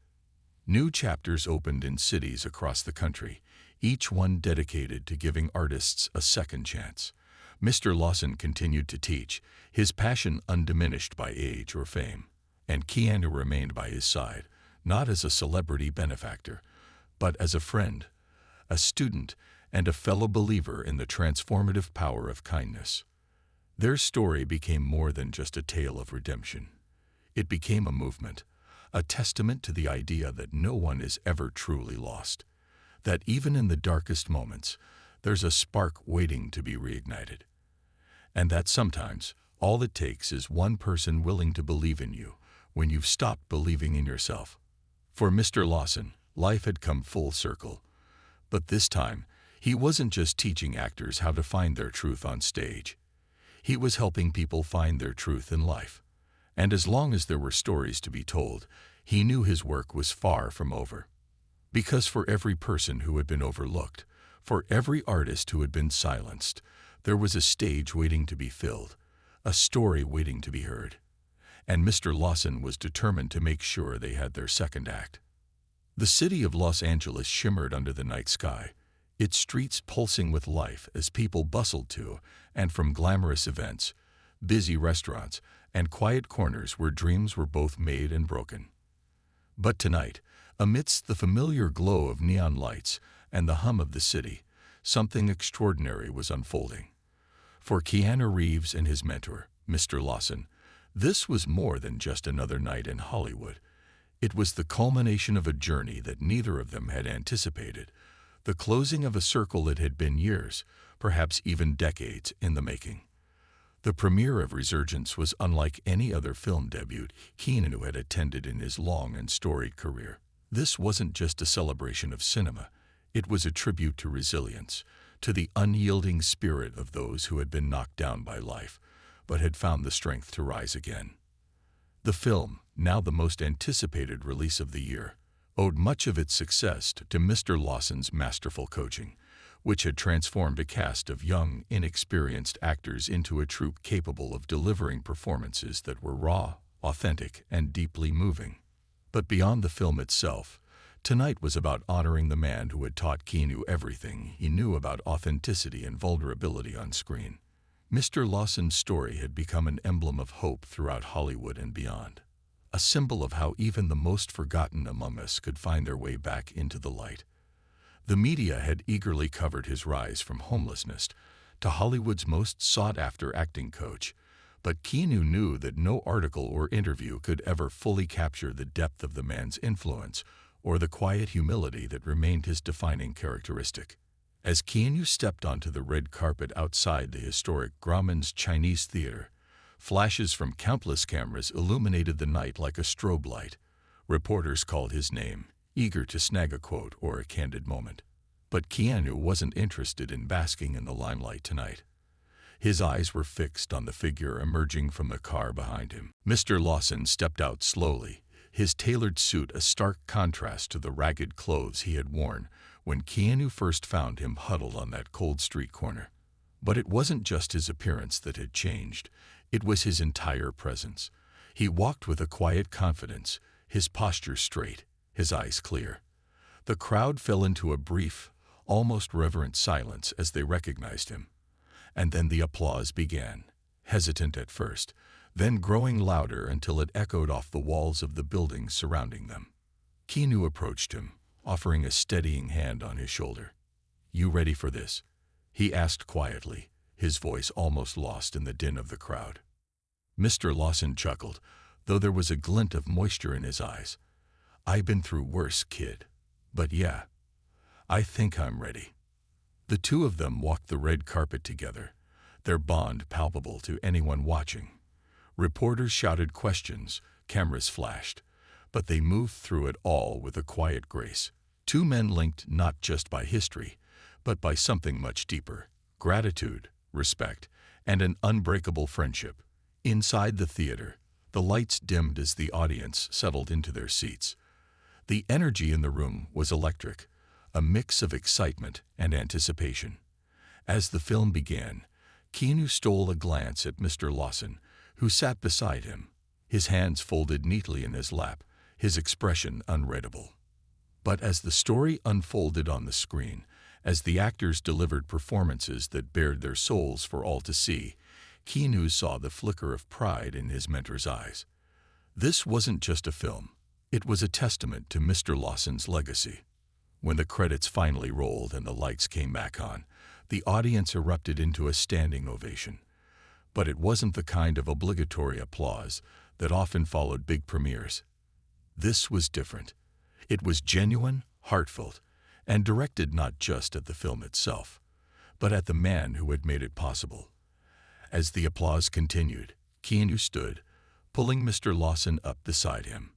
New chapters opened in cities across the country, each one dedicated to giving artists a second chance. Mr. Lawson continued to teach, his passion undiminished by age or fame, and Keanu remained by his side, not as a celebrity benefactor, but as a friend, a student, and a fellow believer in the transformative power of kindness. Their story became more than just a tale of redemption. It became a movement, a testament to the idea that no one is ever truly lost, that even in the darkest moments, there's a spark waiting to be reignited. And that sometimes, all it takes is one person willing to believe in you when you've stopped believing in yourself. For Mr. Lawson, life had come full circle. But this time, he wasn't just teaching actors how to find their truth on stage. He was helping people find their truth in life. And as long as there were stories to be told, he knew his work was far from over. Because for every person who had been overlooked, for every artist who had been silenced, there was a stage waiting to be filled, a story waiting to be heard. And Mr. Lawson was determined to make sure they had their second act. The city of Los Angeles shimmered under the night sky, its streets pulsing with life as people bustled to and from glamorous events, busy restaurants, and quiet corners where dreams were both made and broken. But tonight, amidst the familiar glow of neon lights and the hum of the city, something extraordinary was unfolding. For Keanu Reeves and his mentor, Mr. Lawson, this was more than just another night in Hollywood. It was the culmination of a journey that neither of them had anticipated, the closing of a circle that had been years, perhaps even decades, in the making. The premiere of Resurgence was unlike any other film debut Keanu had attended in his long and storied career. This wasn't just a celebration of cinema. It was a tribute to resilience, to the unyielding spirit of those who had been knocked down by life, but had found the strength to rise again. The film, now the most anticipated release of the year, owed much of its success to Mr. Lawson's masterful coaching, which had transformed a cast of young, inexperienced actors into a troupe capable of delivering performances that were raw, authentic, and deeply moving. But beyond the film itself, tonight was about honoring the man who had taught Keanu everything he knew about authenticity and vulnerability on screen. Mr. Lawson's story had become an emblem of hope throughout Hollywood and beyond, a symbol of how even the most forgotten among us could find their way back into the light. The media had eagerly covered his rise from homelessness to Hollywood's most sought-after acting coach, but Keanu knew that no article or interview could ever fully capture the depth of the man's influence or the quiet humility that remained his defining characteristic. As Keanu stepped onto the red carpet outside the historic Grauman's Chinese Theater, flashes from countless cameras illuminated the night like a strobe light. Reporters called his name, eager to snag a quote or a candid moment. But Keanu wasn't interested in basking in the limelight tonight. His eyes were fixed on the figure emerging from the car behind him. Mr. Lawson stepped out slowly, his tailored suit a stark contrast to the ragged clothes he had worn when Keanu first found him huddled on that cold street corner. But it wasn't just his appearance that had changed, it was his entire presence. He walked with a quiet confidence, his posture straight, his eyes clear. The crowd fell into a brief, almost reverent silence as they recognized him. And then the applause began, hesitant at first, then growing louder until it echoed off the walls of the buildings surrounding them. Keanu approached him, offering a steadying hand on his shoulder. "You ready for this?" he asked quietly, his voice almost lost in the din of the crowd. Mr. Lawson chuckled, though there was a glint of moisture in his eyes. "I've been through worse, kid. But yeah, I think I'm ready." The two of them walked the red carpet together, their bond palpable to anyone watching. Reporters shouted questions, cameras flashed, but they moved through it all with a quiet grace. Two men linked not just by history, but by something much deeper: gratitude, respect, and an unbreakable friendship. Inside the theater, the lights dimmed as the audience settled into their seats. The energy in the room was electric, a mix of excitement and anticipation. As the film began, Keanu stole a glance at Mr. Lawson, who sat beside him, his hands folded neatly in his lap, his expression unreadable. But as the story unfolded on the screen, as the actors delivered performances that bared their souls for all to see, Keanu saw the flicker of pride in his mentor's eyes. This wasn't just a film. It was a testament to Mr. Lawson's legacy. When the credits finally rolled and the lights came back on, the audience erupted into a standing ovation. But it wasn't the kind of obligatory applause that often followed big premieres. This was different. It was genuine, heartfelt, and directed not just at the film itself, but at the man who had made it possible. As the applause continued, Keanu stood, pulling Mr. Lawson up beside him.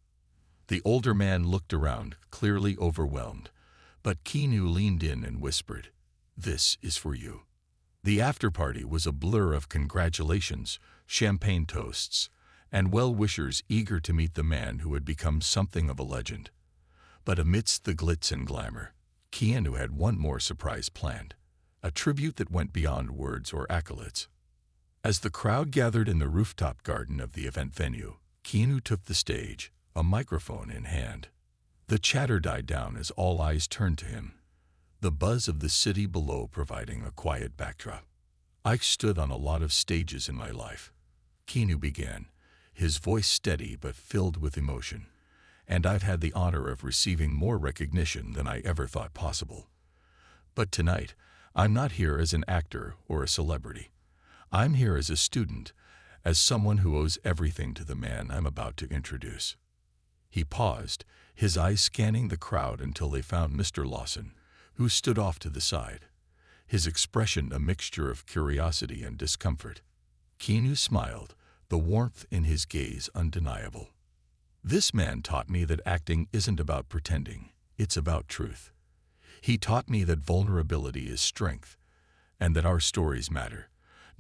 The older man looked around, clearly overwhelmed, but Keanu leaned in and whispered, "This is for you." The after-party was a blur of congratulations, champagne toasts, and well-wishers eager to meet the man who had become something of a legend. But amidst the glitz and glamour, Keanu had one more surprise planned, a tribute that went beyond words or accolades. As the crowd gathered in the rooftop garden of the event venue, Keanu took the stage, a microphone in hand. The chatter died down as all eyes turned to him, the buzz of the city below providing a quiet backdrop. "I stood on a lot of stages in my life," Keanu began, his voice steady but filled with emotion. "And I've had the honor of receiving more recognition than I ever thought possible. But tonight, I'm not here as an actor or a celebrity. I'm here as a student, as someone who owes everything to the man I'm about to introduce." He paused, his eyes scanning the crowd until they found Mr. Lawson, who stood off to the side, his expression a mixture of curiosity and discomfort. Keanu smiled, the warmth in his gaze undeniable. "This man taught me that acting isn't about pretending, it's about truth. He taught me that vulnerability is strength, and that our stories matter,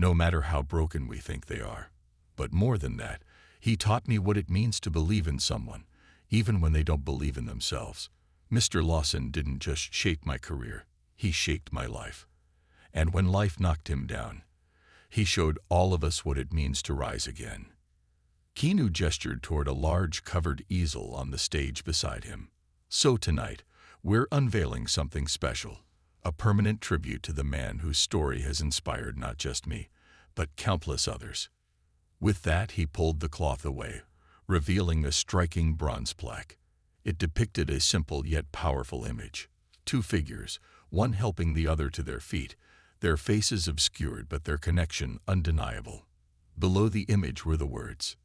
no matter how broken we think they are. But more than that, he taught me what it means to believe in someone, even when they don't believe in themselves. Mr. Lawson didn't just shape my career, he shaped my life. And when life knocked him down, he showed all of us what it means to rise again." Keanu gestured toward a large covered easel on the stage beside him. "So tonight, we're unveiling something special, a permanent tribute to the man whose story has inspired not just me, but countless others." With that, he pulled the cloth away, revealing a striking bronze plaque. It depicted a simple yet powerful image. Two figures, one helping the other to their feet, their faces obscured but their connection undeniable. Below the image were the words,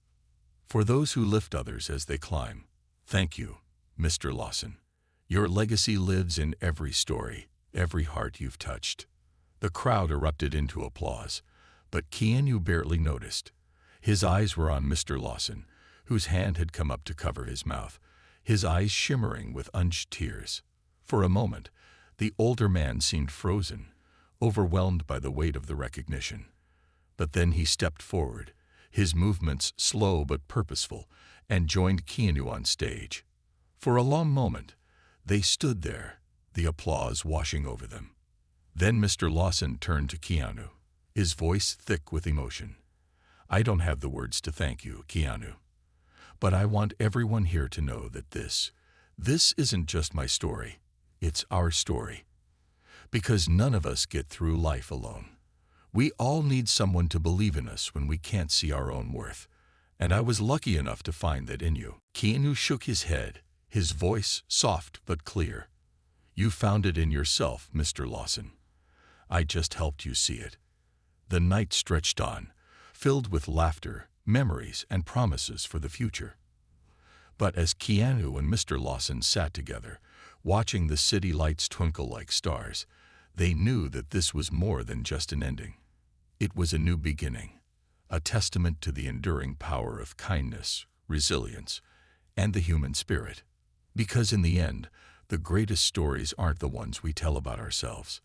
"For those who lift others as they climb, thank you, Mr. Lawson. Your legacy lives in every story, every heart you've touched." The crowd erupted into applause, but Keanu barely noticed. His eyes were on Mr. Lawson, whose hand had come up to cover his mouth, his eyes shimmering with unshed tears. For a moment, the older man seemed frozen, overwhelmed by the weight of the recognition. But then he stepped forward, his movements slow but purposeful, and joined Keanu on stage. For a long moment, they stood there, the applause washing over them. Then Mr. Lawson turned to Keanu, his voice thick with emotion. "I don't have the words to thank you, Keanu. But I want everyone here to know that this isn't just my story, it's our story. Because none of us get through life alone. We all need someone to believe in us when we can't see our own worth. And I was lucky enough to find that in you." Keanu shook his head, his voice soft but clear. "You found it in yourself, Mr. Lawson. I just helped you see it." The night stretched on, filled with laughter, memories, and promises for the future. But as Keanu and Mr. Lawson sat together, watching the city lights twinkle like stars, they knew that this was more than just an ending. It was a new beginning, a testament to the enduring power of kindness, resilience, and the human spirit. Because in the end, the greatest stories aren't the ones we tell about ourselves.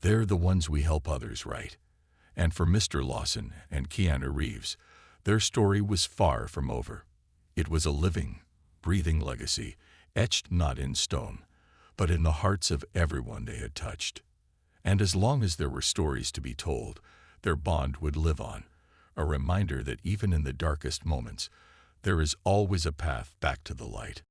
They're the ones we help others write. And for Mr. Lawson and Keanu Reeves, their story was far from over. It was a living, breathing legacy, etched not in stone, but in the hearts of everyone they had touched. And as long as there were stories to be told, their bond would live on, a reminder that even in the darkest moments, there is always a path back to the light.